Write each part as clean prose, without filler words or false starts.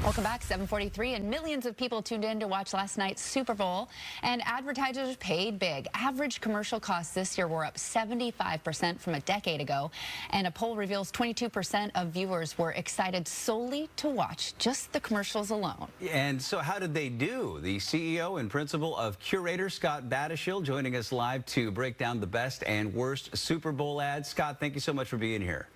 Welcome back, 7:43, and millions of people tuned in to watch last night's Super Bowl, and advertisers paid big. Average commercial costs this year were up 75% from a decade ago, and a poll reveals 22% of viewers were excited solely to watch just the commercials alone. And so how did they do? The CEO and principal of Curator, Scott Battishill, joining us live to break down the best and worst Super Bowl ads. Scott, thank you so much for being here.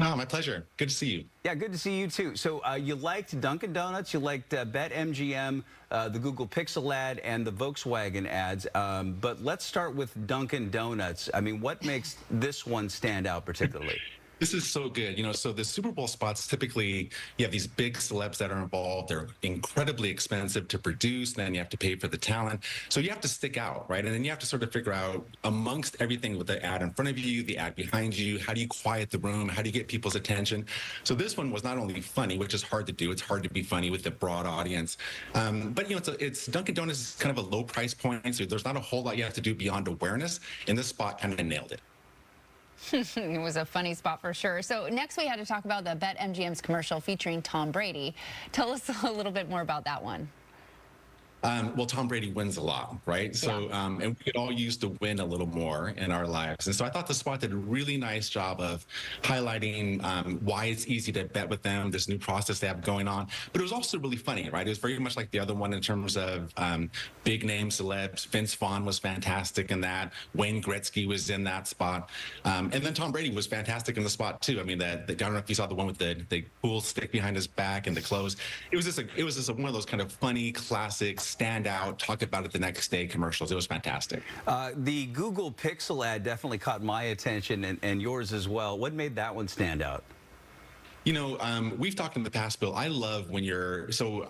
Oh, my pleasure. Good to see you. Yeah, good to see you too. So you liked Dunkin Donuts, you liked BetMGM, the Google Pixel ad, and the Volkswagen ads. But let's start with Dunkin Donuts. I mean, what makes this one stand out particularly? This is so good. So the Super Bowl spots, typically, you have these big celebs that are involved. They're incredibly expensive to produce. Then you have to pay for the talent. So you have to stick out, right? And then you have to sort of figure out, amongst everything with the ad in front of you, the ad behind you, how do you quiet the room? How do you get people's attention? So this one was not only funny, which is hard to do. It's hard to be funny with a broad audience. But, it's Dunkin' Donuts is kind of a low price point. So there's not a whole lot you have to do beyond awareness. And this spot kind of nailed it. It was a funny spot for sure. So next we had to talk about the BetMGM's commercial featuring Tom Brady. Tell us a little bit more about that one. Well, Tom Brady wins a lot, right? So, and we could all use to win a little more in our lives. And so I thought the spot did a really nice job of highlighting why it's easy to bet with them, this new process they have going on. But it was also really funny, right? It was very much like the other one in terms of big name celebs. Vince Vaughn was fantastic in that. Wayne Gretzky was in that spot. And then Tom Brady was fantastic in the spot too. I mean, I don't know if you saw the one with the pool stick behind his back and the clothes. It was just one of those kind of funny, classic, stand out, talk about it the next day commercials. It was fantastic. The Google Pixel ad definitely caught my attention and yours as well. What made that one stand out? We've talked in the past, Bill. I love when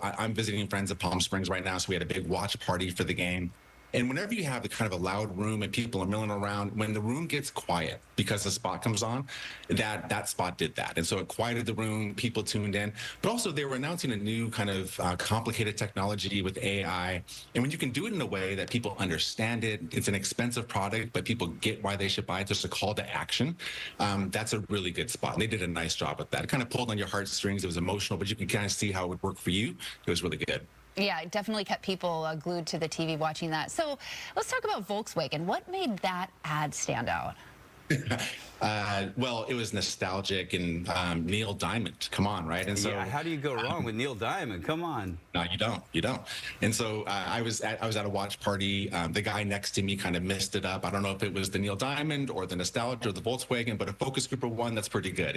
I'm visiting friends at Palm Springs right now, so we had a big watch party for the game. And whenever you have the kind of a loud room and people are milling around, when the room gets quiet because the spot comes on, that spot did that. And so it quieted the room, people tuned in. But also they were announcing a new kind of complicated technology with AI. And when you can do it in a way that people understand it, it's an expensive product, but people get why they should buy it, just a call to action, that's a really good spot. And they did a nice job with that. It kind of pulled on your heartstrings. It was emotional, but you can kind of see how it would work for you. It was really good. Yeah, it definitely kept people glued to the TV watching that. So let's talk about Volkswagen. What made that ad stand out? Well, it was nostalgic and Neil Diamond. Come on, right? And so, yeah, how do you go wrong with Neil Diamond? Come on. No, you don't. You don't. And so I was at a watch party. The guy next to me kind of messed it up. I don't know if it was the Neil Diamond or the nostalgia or the Volkswagen, but a focus group of one, that's pretty good.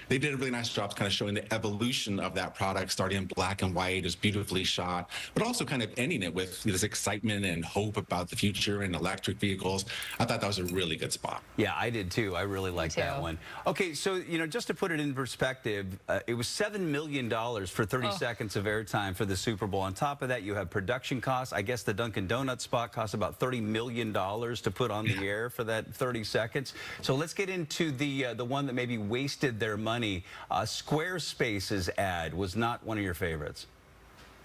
They did a really nice job kind of showing the evolution of that product, starting in black and white. It was beautifully shot, but also kind of ending it with this excitement and hope about the future and electric vehicles. I thought that was a really good spot. Yeah, I did too. I really liked that one. Okay, so, just to put it in perspective, it was $7 million for 30 seconds of airtime for the Super Bowl. On top of that, you have production costs. I guess the Dunkin' Donut spot cost about $30 million to put on the air for that 30 seconds. So let's get into the one that maybe wasted their money. Squarespace's ad was not one of your favorites.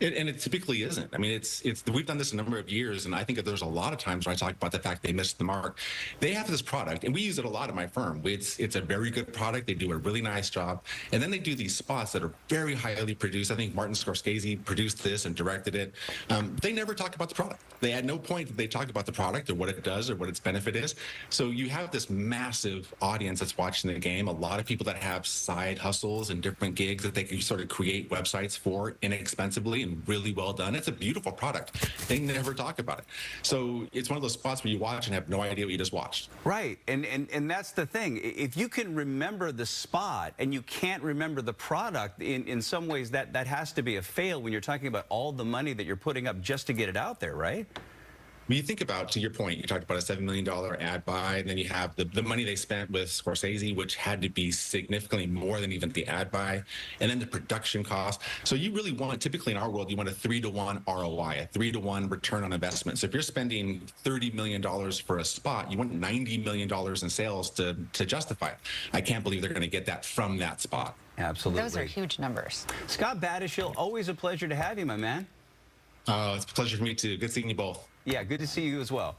And it typically isn't. I mean, we've done this a number of years, and I think that there's a lot of times where I talk about the fact they missed the mark. They have this product, and we use it a lot at my firm. It's a very good product. They do a really nice job, and then they do these spots that are very highly produced. I think Martin Scorsese produced this and directed it. They never talk about the product. They at no point did they talk about the product or what it does or what its benefit is. So you have this massive audience that's watching the game. A lot of people that have side hustles and different gigs that they can sort of create websites for inexpensively and really well done. It's a beautiful product. They never talk about it. So it's one of those spots where you watch and have no idea what you just watched. Right. And that's the thing. If you can remember the spot and you can't remember the product, in some ways that has to be a fail when you're talking about all the money that you're putting up just to get it out there, right? When you think about, to your point, you talked about a $7 million ad buy, and then you have the money they spent with Scorsese, which had to be significantly more than even the ad buy, and then the production cost. So you really want, typically in our world, you want a 3-to-1 ROI, a 3-to-1 return on investment. So if you're spending $30 million for a spot, you want $90 million in sales to justify it. I can't believe they're going to get that from that spot. Absolutely. Those are huge numbers. Scott Battishill, always a pleasure to have you, my man. Oh, it's a pleasure for me too. Good seeing you both. Yeah, good to see you as well.